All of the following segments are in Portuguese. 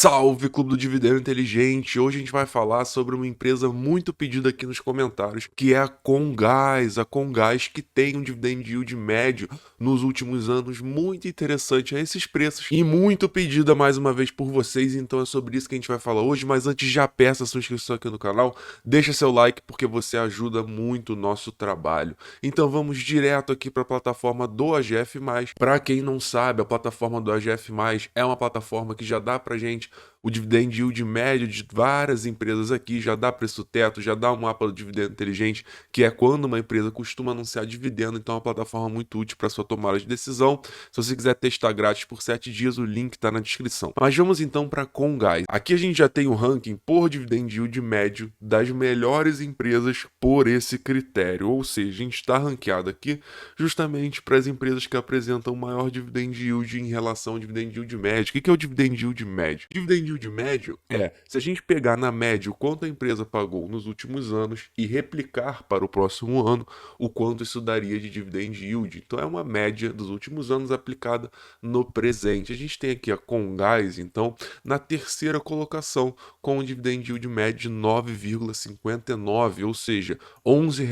Salve, Clube do Dividendo Inteligente! Hoje a gente vai falar sobre uma empresa muito pedida aqui nos comentários, que é a Comgás. A Comgás que tem um dividend yield médio nos últimos anos muito interessante a esses preços e muito pedida mais uma vez por vocês, então é sobre isso que a gente vai falar hoje. Mas antes, já peça a sua inscrição aqui no canal, deixa seu like porque você ajuda muito o nosso trabalho. Então vamos direto aqui para a plataforma do AGF+. Para quem não sabe, a plataforma do AGF+, é uma plataforma que já dá pra gente o dividend yield médio de várias empresas aqui, já dá preço teto, já dá um mapa do dividendo inteligente, que é quando uma empresa costuma anunciar dividendo. Então é uma plataforma muito útil para sua tomada de decisão. Se você quiser testar grátis por 7 dias, o link está na descrição. Mas vamos então para a Comgás. Aqui a gente já tem o ranking por dividend yield médio das melhores empresas por esse critério, ou seja, a gente está ranqueado aqui justamente para as empresas que apresentam maior dividend yield em relação ao dividend yield médio. O que é o dividend yield médio? Dividend yield médio é, se a gente pegar na média o quanto a empresa pagou nos últimos anos e replicar para o próximo ano, o quanto isso daria de dividend yield. Então é uma média dos últimos anos aplicada no presente. A gente tem aqui a Comgás, então, na terceira colocação, com um dividend yield médio de 9,59, ou seja, R$ 11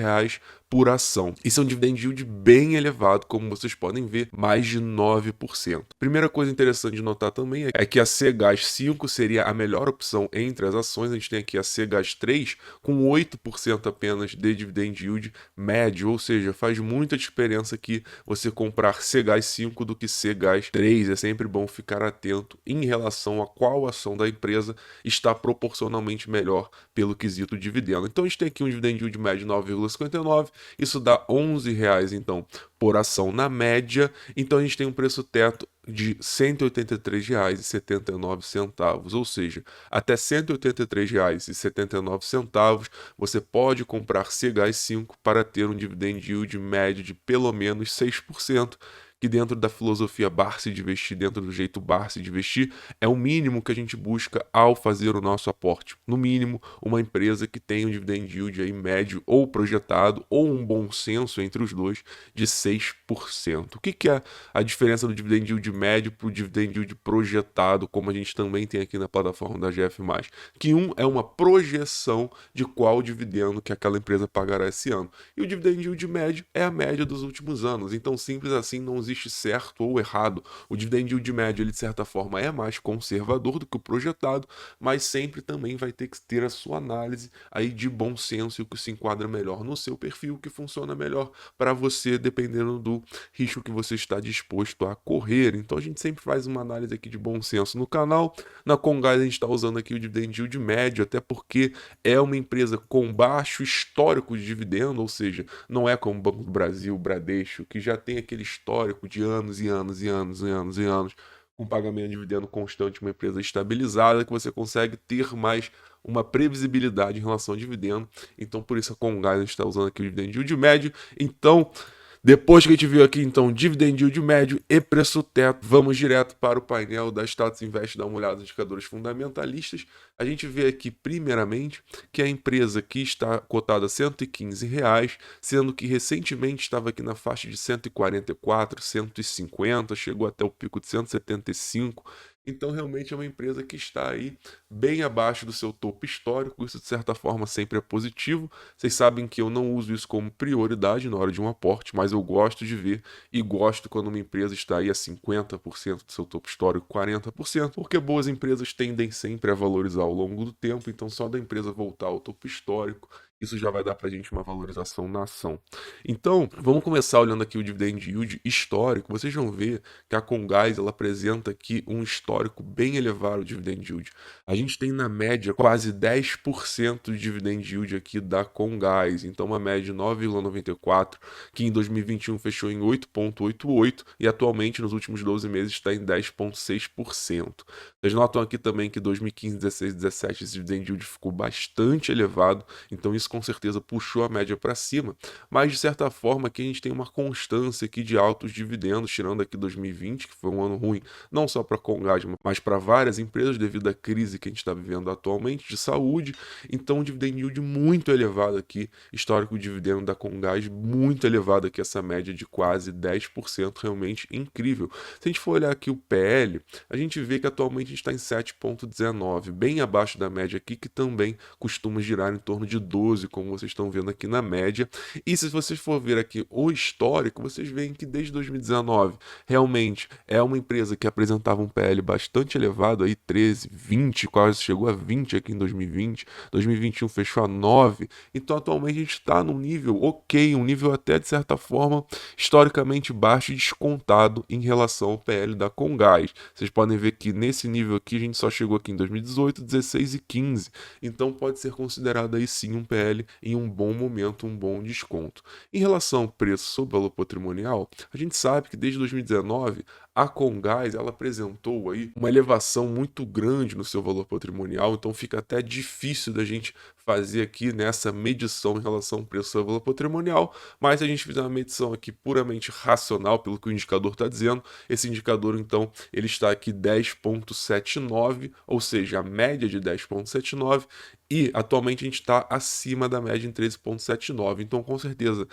por ação. Isso é um dividend yield bem elevado, como vocês podem ver, mais de 9%. Primeira coisa interessante de notar também é que a Cgás 5 seria a melhor opção entre as ações. A gente tem aqui a Cgás 3 com 8% apenas de dividend yield médio, ou seja, faz muita diferença aqui você comprar Cgás 5 do que Cgás 3. É sempre bom ficar atento em relação a qual ação da empresa está proporcionalmente melhor pelo quesito dividendo. Então a gente tem aqui um dividend yield médio de 9,59, isso dá R$ 11 então por ação na média. Então a gente tem um preço teto de R$ 183,79, ou seja, até R$ 183,79 você pode comprar Cgás 5 para ter um dividend yield médio de pelo menos 6%, que dentro da filosofia Barsi de investir, dentro do jeito Barsi de investir, é o mínimo que a gente busca ao fazer o nosso aporte. No mínimo, uma empresa que tem um dividend yield aí médio ou projetado, ou um bom senso entre os dois, de 6%. O que é a diferença do dividend yield médio para o dividend yield projetado, como a gente também tem aqui na plataforma da GF+? Que um é uma projeção de qual dividendo que aquela empresa pagará esse ano. E o dividend yield médio é a média dos últimos anos. Então, simples assim, não existe certo ou errado. O dividend yield médio, ele de certa forma é mais conservador do que o projetado, mas sempre também vai ter que ter a sua análise aí de bom senso e o que se enquadra melhor no seu perfil, o que funciona melhor para você, dependendo do risco que você está disposto a correr. Então a gente sempre faz uma análise aqui de bom senso no canal. Na Comgás a gente está usando aqui o dividend yield médio, até porque é uma empresa com baixo histórico de dividendo, ou seja, não é como o Banco do Brasil, o Bradesco, que já tem aquele histórico de anos e anos e anos e anos e anos com pagamento de dividendo constante, uma empresa estabilizada, que você consegue ter mais uma previsibilidade em relação ao dividendo. Então, por isso a Comgás está usando aqui o dividend yield médio. Então, depois que a gente viu aqui, então, dividend yield médio e preço teto, vamos direto para o painel da Status Invest, dar uma olhada nos indicadores fundamentalistas. A gente vê aqui, primeiramente, que a empresa aqui está cotada a R$ 115, sendo que recentemente estava aqui na faixa de 144, 150, chegou até o pico de 175. Então, realmente é uma empresa que está aí bem abaixo do seu topo histórico. Isso, de certa forma, sempre é positivo. Vocês sabem que eu não uso isso como prioridade na hora de um aporte, mas eu gosto de ver e gosto quando uma empresa está aí a 50% do seu topo histórico, 40%, porque boas empresas tendem sempre a valorizar ao longo do tempo. Então, só da empresa voltar ao topo histórico, isso já vai dar para a gente uma valorização na ação. Então, vamos começar olhando aqui o dividend yield histórico. Vocês vão ver que a Comgás ela apresenta aqui um histórico bem elevado de dividend yield. A gente tem na média quase 10% de dividend yield aqui da Comgás. Então, uma média de 9,94, que em 2021 fechou em 8,88 e atualmente nos últimos 12 meses está em 10,6%. Vocês notam aqui também que 2015, 16, 17 esse dividend yield ficou bastante elevado. Então, isso isso com certeza puxou a média para cima, mas de certa forma aqui a gente tem uma constância aqui de altos dividendos, tirando aqui 2020, que foi um ano ruim, não só para a Comgás, mas para várias empresas devido à crise que a gente está vivendo atualmente de saúde. Então, um dividend yield muito elevado aqui, histórico dividendo da Comgás muito elevado aqui, essa média de quase 10%, realmente incrível. Se a gente for olhar aqui o PL, a gente vê que atualmente a gente está em 7,19, bem abaixo da média aqui, que também costuma girar em torno de 12, como vocês estão vendo aqui na média. E se vocês for ver aqui o histórico, vocês veem que desde 2019, realmente é uma empresa que apresentava um PL bastante elevado, aí 13, 20, quase chegou a 20 aqui em 2020, 2021 fechou a 9, então atualmente a gente está num nível ok, um nível até de certa forma historicamente baixo e descontado em relação ao PL da Comgás. Vocês podem ver que nesse nível aqui a gente só chegou aqui em 2018, 16 e 15, então pode ser considerado aí sim um PL em um bom momento, um bom desconto. Em relação ao preço sobre valor patrimonial, a gente sabe que desde 2019 a Comgás ela apresentou aí uma elevação muito grande no seu valor patrimonial, então fica até difícil da gente fazer aqui nessa medição em relação ao preço sobre valor patrimonial, mas se a gente fizer uma medição aqui puramente racional, pelo que o indicador está dizendo, esse indicador então ele está aqui 10,79, ou seja, a média de 10,79, e atualmente a gente está acima da média em 13,79. Então, com certeza,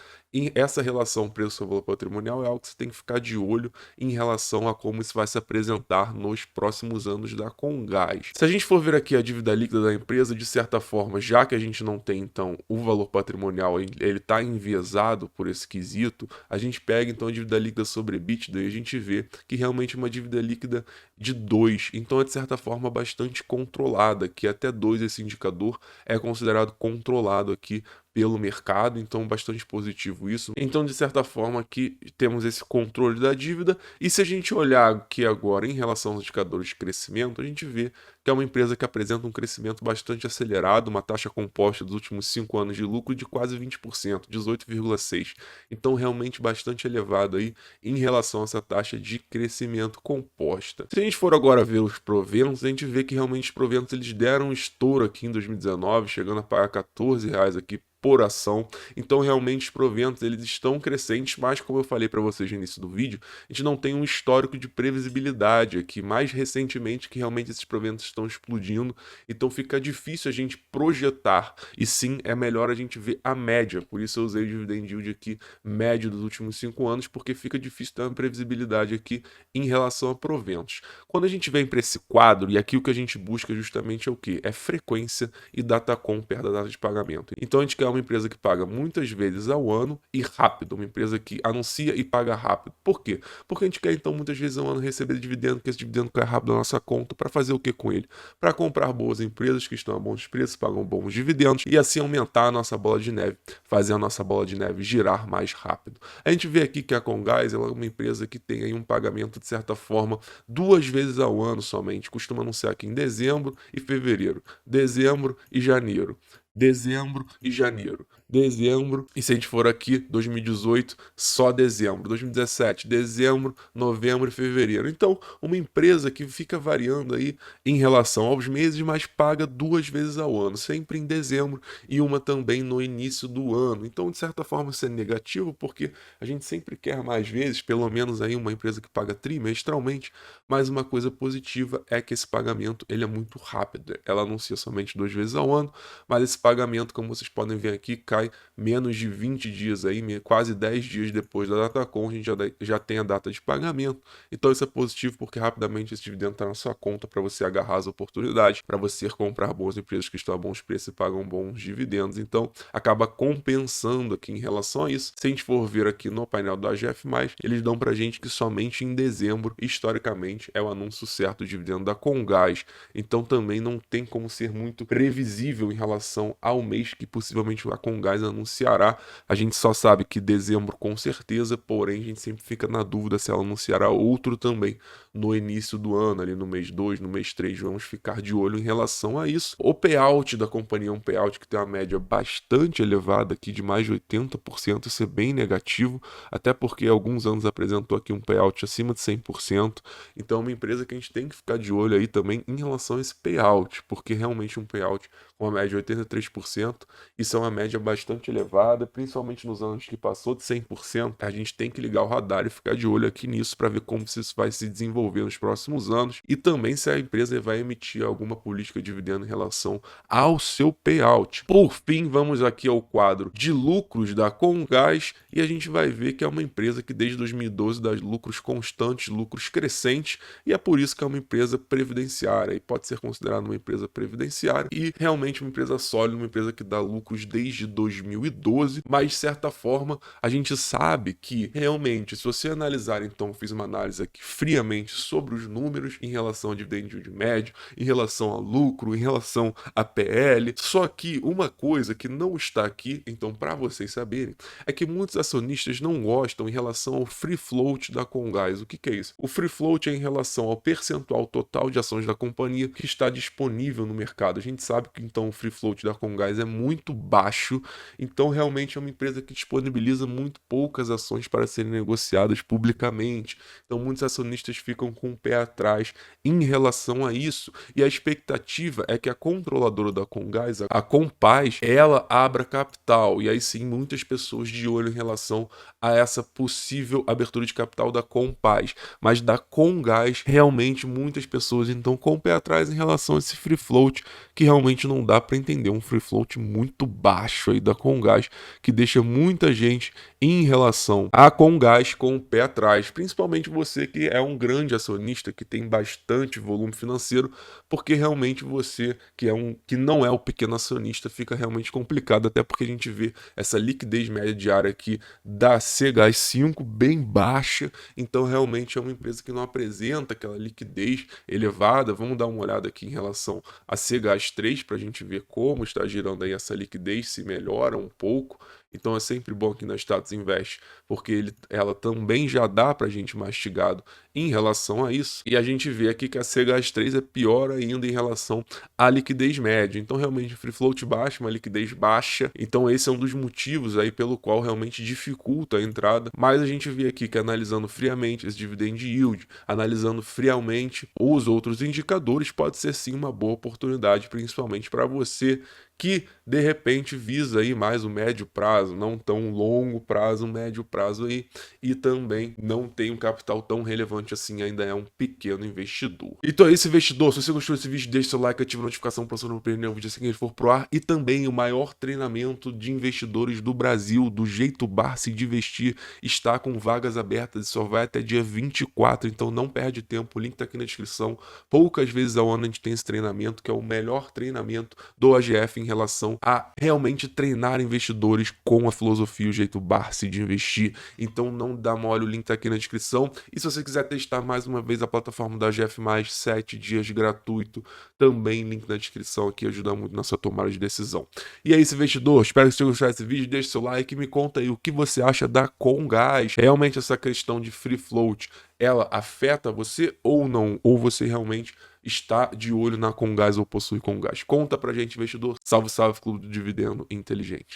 essa relação preço-valor patrimonial é algo que você tem que ficar de olho em relação a como isso vai se apresentar nos próximos anos da Comgás. Se a gente for ver aqui a dívida líquida da empresa, de certa forma, já que a gente não tem, então, o valor patrimonial, ele está enviesado por esse quesito, a gente pega, então, a dívida líquida sobre EBITDA e a gente vê que realmente é uma dívida líquida de 2. Então, é, de certa forma, bastante controlada, que até 2 esse indicador é considerado controlado aqui pelo mercado, então bastante positivo isso. Então, de certa forma, aqui temos esse controle da dívida, e se a gente olhar aqui agora em relação aos indicadores de crescimento, a gente vê que é uma empresa que apresenta um crescimento bastante acelerado, uma taxa composta dos últimos 5 anos de lucro de quase 20%, 18,6%. Então, realmente bastante elevado aí em relação a essa taxa de crescimento composta. Se a gente for agora ver os proventos, a gente vê que realmente os proventos eles deram um estouro aqui em 2019, chegando a pagar R$14 aqui por ação. Então realmente os proventos eles estão crescentes, mas como eu falei para vocês no início do vídeo, a gente não tem um histórico de previsibilidade aqui, mais recentemente que realmente esses proventos estão explodindo, então fica difícil a gente projetar, e sim é melhor a gente ver a média. Por isso eu usei o dividend yield aqui médio dos últimos 5 anos, porque fica difícil ter uma previsibilidade aqui em relação a proventos. Quando a gente vem para esse quadro, e aqui o que a gente busca justamente é o que? É frequência e datacom perto da data de pagamento. Então a gente quer uma empresa que paga muitas vezes ao ano e rápido, uma empresa que anuncia e paga rápido. Por quê? Porque a gente quer então muitas vezes ao ano receber dividendo, que esse dividendo cai rápido na nossa conta, para fazer o que com ele? Para comprar boas empresas que estão a bons preços, pagam bons dividendos e assim aumentar a nossa bola de neve, fazer a nossa bola de neve girar mais rápido. A gente vê aqui que a Comgás ela é uma empresa que tem aí um pagamento de certa forma 2 vezes ao ano somente, costuma anunciar aqui em dezembro e fevereiro, dezembro e janeiro. Dezembro e janeiro. Dezembro, e se a gente for aqui, 2018, só dezembro. 2017, dezembro, novembro e fevereiro. Então, uma empresa que fica variando aí em relação aos meses, mas paga 2 vezes ao ano, sempre em dezembro e uma também no início do ano. Então, de certa forma, isso é negativo, porque a gente sempre quer mais vezes, pelo menos aí uma empresa que paga trimestralmente, mas uma coisa positiva é que esse pagamento ele é muito rápido. Ela anuncia somente 2 vezes ao ano, mas esse pagamento, como vocês podem ver aqui, cai menos de 20 dias aí, quase 10 dias depois da datacom, a gente já tem a data de pagamento. Então isso é positivo porque rapidamente esse dividendo está na sua conta para você agarrar as oportunidades, para você comprar boas empresas que estão a bons preços e pagam bons dividendos. Então acaba compensando aqui em relação a isso. Se a gente for ver aqui no painel do AGF+, eles dão para gente que somente em dezembro, historicamente, é o anúncio certo do dividendo da Comgás. Então também não tem como ser muito previsível em relação ao mês que possivelmente a Comgás Comgás anunciará. A gente só sabe que dezembro com certeza, porém a gente sempre fica na dúvida se ela anunciará outro também no início do ano, ali no mês 2, no mês 3. Vamos ficar de olho em relação a isso. O payout da companhia é um payout que tem uma média bastante elevada aqui de mais de 80%, isso é bem negativo, até porque há alguns anos apresentou aqui um payout acima de 100%. Então é uma empresa que a gente tem que ficar de olho aí também em relação a esse payout, porque realmente um payout com uma média de 83%, isso é uma média bastante elevada, principalmente nos anos que passou de 100%. A gente tem que ligar o radar e ficar de olho aqui nisso para ver como isso vai se desenvolver nos próximos anos e também se a empresa vai emitir alguma política de dividendo em relação ao seu payout. Por fim, vamos aqui ao quadro de lucros da Comgás e a gente vai ver que é uma empresa que desde 2012 dá lucros constantes, lucros crescentes, e é por isso que é uma empresa previdenciária e pode ser considerada uma empresa previdenciária e realmente uma empresa sólida, uma empresa que dá lucros desde 2012, mas de certa forma a gente sabe que realmente, se você analisar, então fiz uma análise aqui friamente sobre os números em relação ao dividend yield médio, em relação a lucro, em relação a PL, só que uma coisa que não está aqui, então para vocês saberem, é que muitos acionistas não gostam em relação ao free float da Comgás. O que é isso? O free float é em relação ao percentual total de ações da companhia que está disponível no mercado. A gente sabe que então o free float da Comgás é muito baixo, então realmente é uma empresa que disponibiliza muito poucas ações para serem negociadas publicamente. Então muitos acionistas ficam com o pé atrás em relação a isso, e a expectativa é que a controladora da Comgás, a Compaz, ela abra capital, e aí sim muitas pessoas de olho em relação a essa possível abertura de capital da Compaz, mas da Comgás realmente muitas pessoas então com o pé atrás em relação a esse free float, que realmente não dá para entender, um free float muito baixo aí da Comgás, que deixa muita gente em relação à Comgás com o pé atrás, principalmente você que é um grande acionista, que tem bastante volume financeiro, porque realmente você que não é o pequeno acionista fica realmente complicado, até porque a gente vê essa liquidez média diária aqui da CGAS5 bem baixa, então realmente é uma empresa que não apresenta aquela liquidez elevada. Vamos dar uma olhada aqui em relação a CGAS3 para a gente ver como está girando aí essa liquidez, se melhora um pouco. Então é sempre bom aqui na Status Invest, porque ela também já dá para a gente mastigado em relação a isso. E a gente vê aqui que a CGAS3 é pior ainda em relação à liquidez média. Então realmente free float baixo, uma liquidez baixa. Então esse é um dos motivos aí pelo qual realmente dificulta a entrada. Mas a gente vê aqui que analisando friamente esse dividend yield, analisando friamente os outros indicadores, pode ser sim uma boa oportunidade, principalmente para você que de repente visa aí mais o médio prazo, não tão longo prazo, um médio prazo aí, e também não tem um capital tão relevante assim, ainda é um pequeno investidor. Então é isso, investidor. Se você gostou desse vídeo, deixa seu like, ativa a notificação para você não perder nenhum vídeo assim que ele for pro ar, e também o maior treinamento de investidores do Brasil, do Jeito Barsi de Investir, está com vagas abertas e só vai até dia 24, então não perde tempo, o link tá aqui na descrição. Poucas vezes ao ano a gente tem esse treinamento, que é o melhor treinamento do AGF em relação a realmente treinar investidores com a filosofia, o Jeito Barsi de Investir. Então não dá mole, o link tá aqui na descrição. E se você quiser testar mais uma vez a plataforma da AGF+, 7 dias gratuito, também link na descrição aqui, ajuda muito na sua tomada de decisão. E é isso, investidor, espero que você tenha gostado desse vídeo, deixe seu like e me conta aí o que você acha da Comgás. Realmente essa questão de free float, ela afeta você ou não? Ou você realmente está de olho na Comgás ou possui Comgás? Conta pra gente, investidor. Salve, salve, Clube do Dividendo Inteligente.